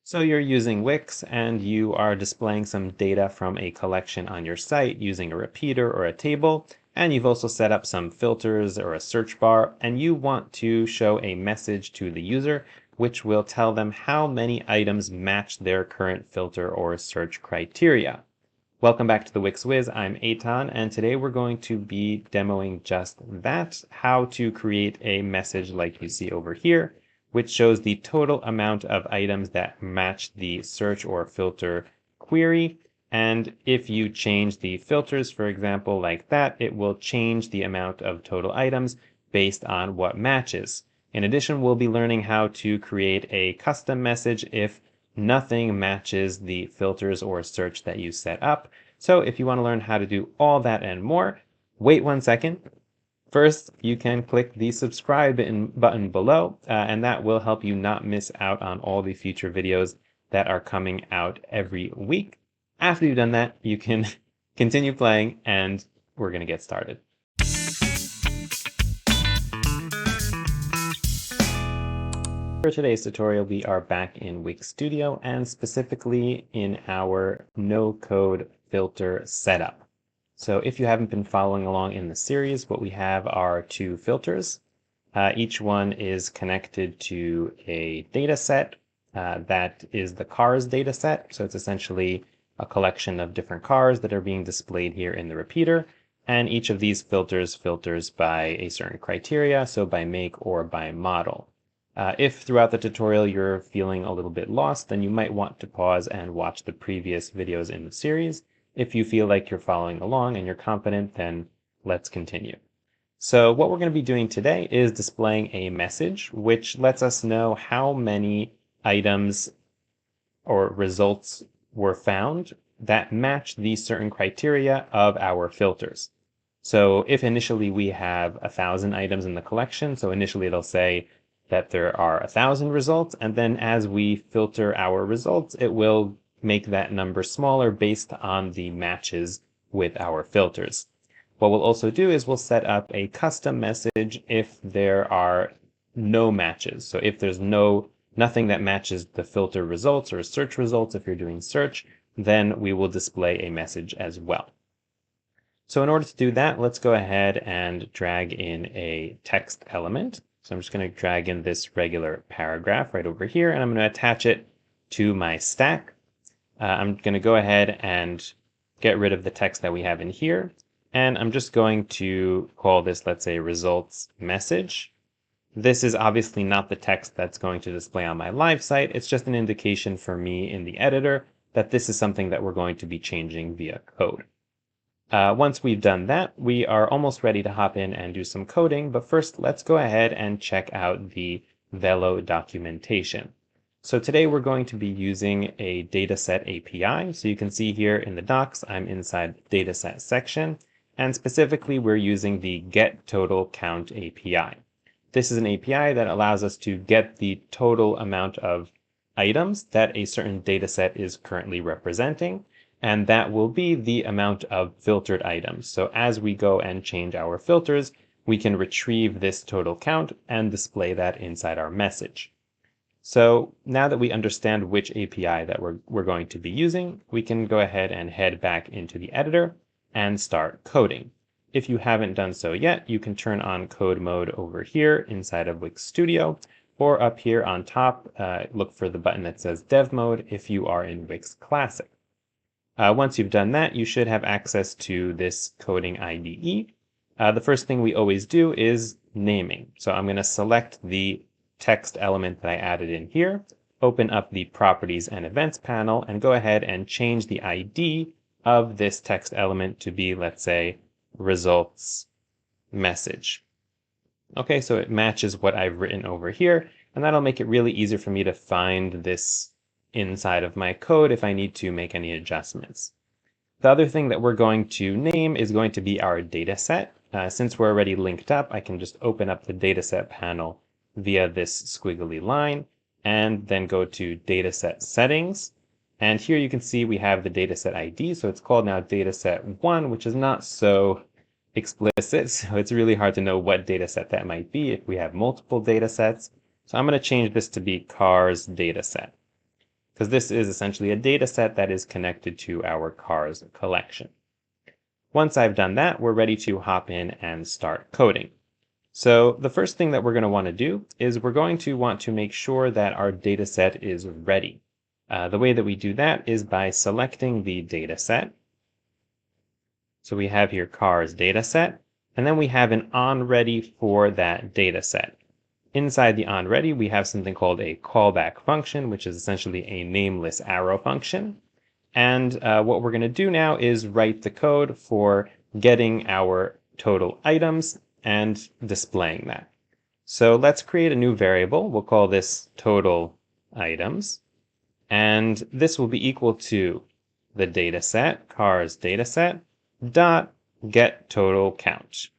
So you're using Wix and you are displaying some data from a collection on your site using a repeater or a table, and you've also set up some filters or a search bar, and you want to show a message to the user which will tell them how many items match their current filter or search criteria. Welcome back to the Wix Wiz. I'm Eitan, and today we're going to be demoing just that, how to create a message like you see over here, which shows the total amount of items that match the search or filter query. And if you change the filters, for example, like that, it will change the amount of total items based on what matches. In addition, we'll be learning how to create a custom message if nothing matches the filters or search that you set up. So if you want to learn how to do all that and more, wait 1 second. First, you can click the subscribe button below, and that will help you not miss out on all the future videos that are coming out every week. After you've done that, you can continue playing, and we're going to get started. For today's tutorial, we are back in Wix Studio, and specifically in our no-code filter setup. So if you haven't been following along in the series, what we have are two filters. Each one is connected to a data set that is the cars data set. So it's essentially a collection of different cars that are being displayed here in the repeater. And each of these filters by a certain criteria, so by make or by model. If throughout the tutorial you're feeling a little bit lost, then you might want to pause and watch the previous videos in the series. If you feel like you're following along and you're confident, then let's continue. So what we're going to be doing today is displaying a message which lets us know how many items or results were found that match these certain criteria of our filters. So if initially we have 1,000 items in the collection, so initially it'll say that there are 1,000 results, and then as we filter our results, it will make that number smaller based on the matches with our filters. What we'll also do is we'll set up a custom message if there are no matches. So if there's nothing that matches the filter results or search results, if you're doing search, then we will display a message as well. So in order to do that, let's go ahead and drag in a text element. So I'm just going to drag in this regular paragraph right over here, and I'm going to attach it to my stack. I'm going to go ahead and get rid of the text that we have in here. And I'm just going to call this, let's say, results message. This is obviously not the text that's going to display on my live site. It's just an indication for me in the editor that this is something that we're going to be changing via code. Once we've done that, we are almost ready to hop in and do some coding. But first, let's go ahead and check out the Velo documentation. So today we're going to be using a dataset API. So you can see here in the docs, I'm inside the dataset section, and specifically we're using the getTotalCount API. This is an API that allows us to get the total amount of items that a certain dataset is currently representing, and that will be the amount of filtered items. So as we go and change our filters, we can retrieve this total count and display that inside our message. So now that we understand which API that we're going to be using, we can go ahead and head back into the editor and start coding. If you haven't done so yet, you can turn on code mode over here inside of Wix Studio, or up here on top, look for the button that says Dev Mode if you are in Wix Classic. Once you've done that, you should have access to this coding IDE. The first thing we always do is naming. So I'm going to select the text element that I added in here, open up the Properties and Events panel, and go ahead and change the ID of this text element to be, let's say, results message. Okay, so it matches what I've written over here, and that'll make it really easy for me to find this inside of my code if I need to make any adjustments. The other thing that we're going to name is going to be our data set. Since we're already linked up, I can just open up the dataset panel via this squiggly line and then go to dataset settings. And here you can see we have the dataset ID. So it's called now dataset 1, which is not so explicit. So it's really hard to know what dataset that might be if we have multiple datasets. So I'm going to change this to be cars dataset. because this is essentially a data set that is connected to our cars collection. Once I've done that, we're ready to hop in and start coding. So the first thing that we're going to want to do is we're going to want to make sure that our data set is ready. The way that we do that is by selecting the data set. So we have here cars data set, and then we have an onReady for that data set. Inside the onReady, we have something called a callback function, which is essentially a nameless arrow function. And what we're going to do now is write the code for getting our total items and displaying that. So let's create a new variable. We'll call this total items. And this will be equal to the dataset, cars dataset, dot get total count.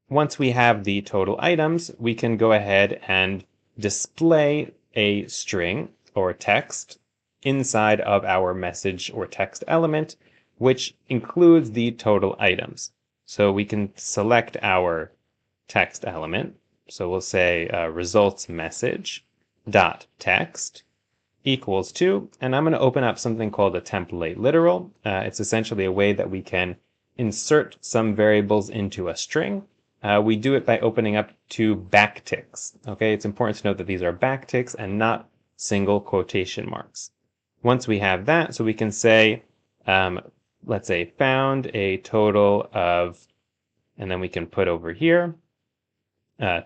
Once we have the total items, we can go ahead and display a string or text inside of our message or text element, which includes the total items. So we can select our text element. So we'll say results message dot text equals to, and I'm going to open up something called a template literal. It's essentially a way that we can insert some variables into a string. We do it by opening up two backticks. Okay, it's important to note that these are backticks and not single quotation marks. Once we have that, so we can say, let's say found a total of, and then we can put over here,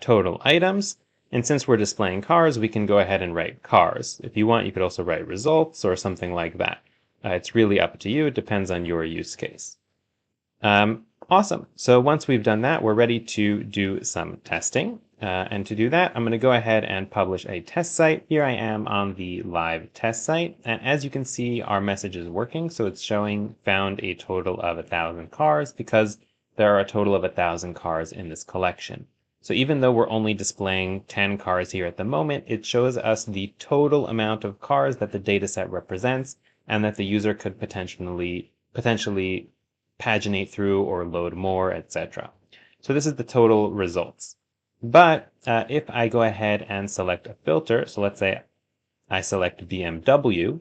total items. And since we're displaying cars, we can go ahead and write cars. If you want, you could also write results or something like that. It's really up to you. It depends on your use case. Awesome. So once we've done that, we're ready to do some testing. And to do that, I'm going to go ahead and publish a test site. Here I am on the live test site. And as you can see, our message is working. So it's showing found a total of 1,000 cars because there are a total of 1,000 cars in this collection. So even though we're only displaying 10 cars here at the moment, it shows us the total amount of cars that the dataset represents and that the user could potentially paginate through or load more, etc. So this is the total results. But if I go ahead and select a filter, so let's say I select BMW,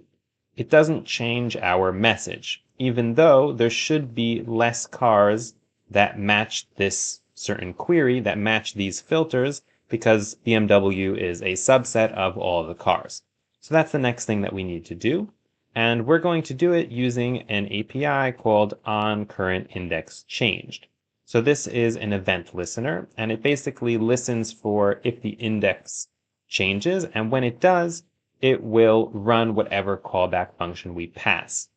it doesn't change our message, even though there should be less cars that match this certain query, that match these filters, because BMW is a subset of all the cars. So that's the next thing that we need to do. And we're going to do it using an API called onCurrentIndexChanged. So this is an event listener, and it basically listens for if the index changes, and when it does, it will run whatever callback function we pass.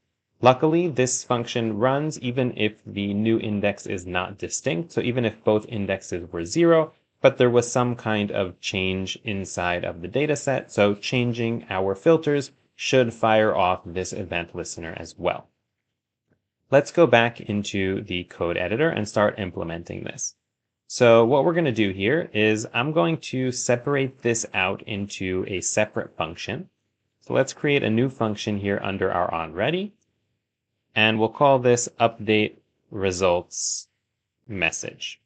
Luckily, this function runs even if the new index is not distinct, so even if both indexes were 0, but there was some kind of change inside of the dataset, so changing our filters should fire off this event listener as well. Let's go back into the code editor and start implementing this. So what we're going to do here is I'm going to separate this out into a separate function. So let's create a new function here under our onReady, and we'll call this update results message.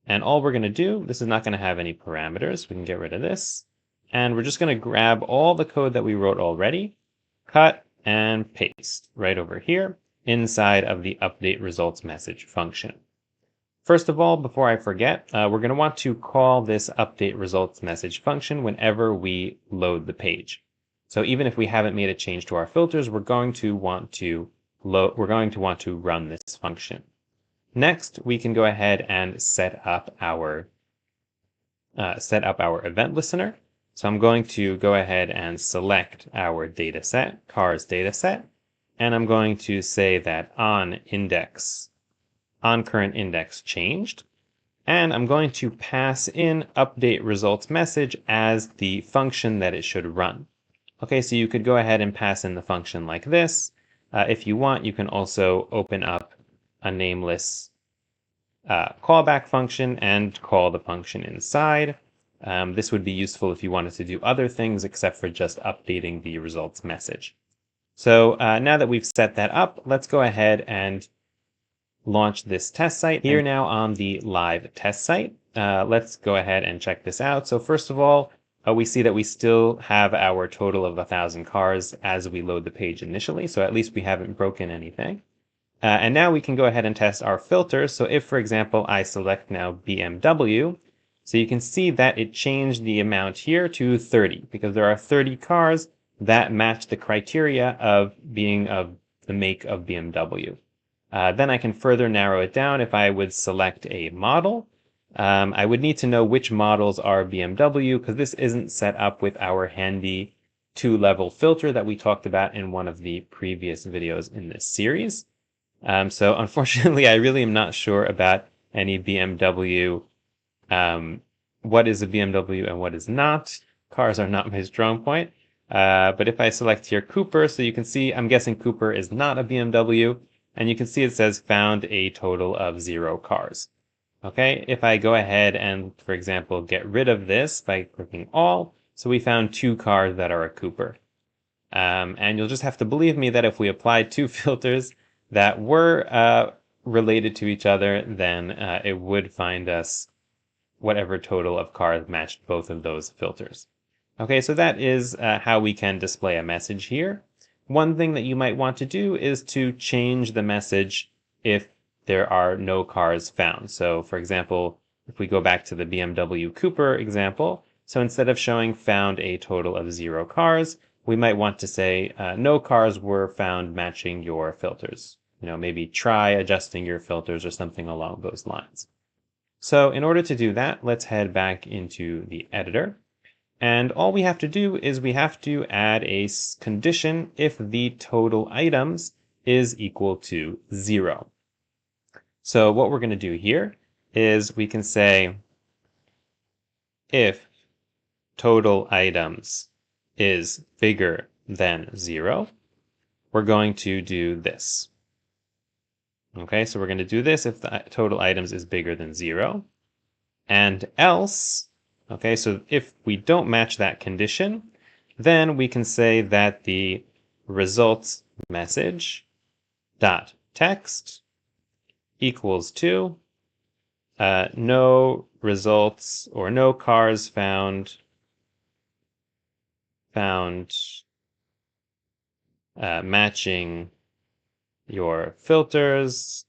And all we're going to do, this is not going to have any parameters. We can get rid of this. And we're just going to grab all the code that we wrote already, cut and paste right over here inside of the update results message function. First of all, before I forget, we're going to want to call this update results message function whenever we load the page. So even if we haven't made a change to our filters, we're going to want to run this function. Next, we can go ahead and set up our event listener. So I'm going to go ahead and select our dataset, cars dataset, and I'm going to say that onCurrentIndexChanged, and I'm going to pass in update results message as the function that it should run. Okay, so you could go ahead and pass in the function like this. If you want, you can also open up a nameless callback function and call the function inside. This would be useful if you wanted to do other things except for just updating the results message. So now that we've set that up, let's go ahead and launch this test site. Here now on the live test site, let's go ahead and check this out. So first of all, we see that we still have our total of 1,000 cars as we load the page initially, so at least we haven't broken anything. And now we can go ahead and test our filters. So if, for example, I select now BMW, so you can see that it changed the amount here to 30, because there are 30 cars that match the criteria of being of the make of BMW. Then I can further narrow it down. If I would select a model, I would need to know which models are BMW, because this isn't set up with our handy 2-level filter that we talked about in one of the previous videos in this series. So unfortunately, I really am not sure about any BMW, what is a BMW and what is not. Cars are not my strong point. But if I select here Cooper, so you can see, I'm guessing Cooper is not a BMW, and you can see it says found a total of 0 cars. Okay, if I go ahead and, for example, get rid of this by clicking all, so we found 2 cars that are a Cooper. And you'll just have to believe me that if we applied 2 filters that were related to each other, then it would find us whatever total of cars matched both of those filters. Okay, so that is how we can display a message here. One thing that you might want to do is to change the message if there are no cars found. So for example, if we go back to the BMW Cooper example, so instead of showing found a total of 0 cars, we might want to say no cars were found matching your filters. Maybe try adjusting your filters or something along those lines. So in order to do that, let's head back into the editor. And all we have to do is we have to add a condition if the total items is equal to 0. So what we're going to do here is we can say if total items is bigger than 0, we're going to do this. Okay, so we're going to do this if the total items is bigger than 0. And else, okay, so if we don't match that condition, then we can say that the results message dot text equals to no results or no cars found matching your filters.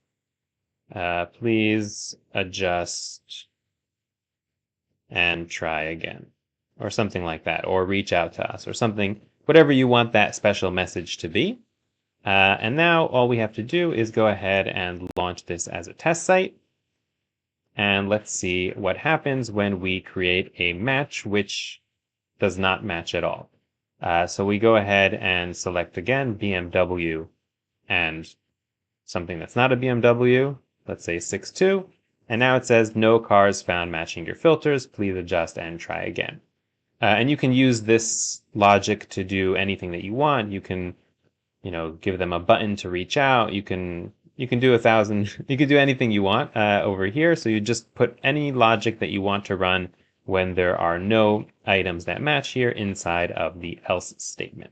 Please adjust and try again, or something like that, or reach out to us, or something, whatever you want that special message to be. And now all we have to do is go ahead and launch this as a test site. And let's see what happens when we create a match which does not match at all. So we go ahead and select again BMW and something that's not a BMW, let's say 6.2, and now it says no cars found matching your filters, please adjust and try again. And you can use this logic to do anything that you want. You can, give them a button to reach out. You can do 1,000, you can do anything you want over here. So you just put any logic that you want to run when there are no items that match here inside of the else statement.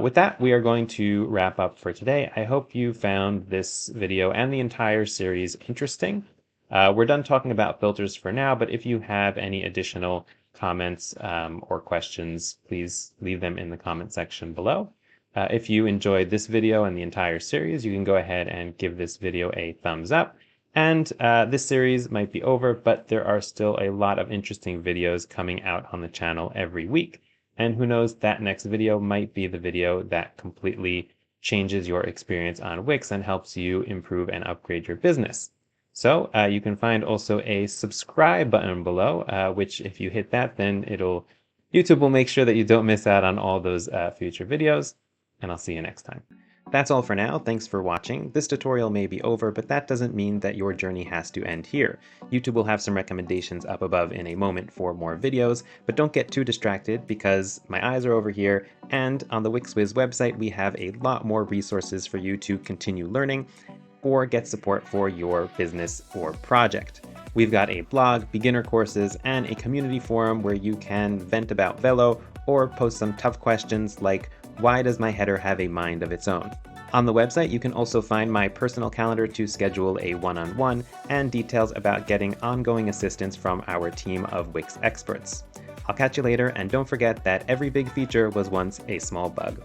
With that, we are going to wrap up for today. I hope you found this video and the entire series interesting. We're done talking about filters for now, but if you have any additional comments or questions, please leave them in the comment section below. If you enjoyed this video and the entire series, you can go ahead and give this video a thumbs up. And this series might be over, but there are still a lot of interesting videos coming out on the channel every week. And who knows, that next video might be the video that completely changes your experience on Wix and helps you improve and upgrade your business. So you can find also a subscribe button below, which if you hit that, then YouTube will make sure that you don't miss out on all those future videos. And I'll see you next time. That's all for now. Thanks for watching. This tutorial may be over, but that doesn't mean that your journey has to end here. YouTube will have some recommendations up above in a moment for more videos, but don't get too distracted because my eyes are over here, and on the WixWiz website we have a lot more resources for you to continue learning or get support for your business or project. We've got a blog, beginner courses, and a community forum where you can vent about Velo or post some tough questions like, why does my header have a mind of its own? On the website, you can also find my personal calendar to schedule a one-on-one and details about getting ongoing assistance from our team of Wix experts. I'll catch you later, and don't forget that every big feature was once a small bug.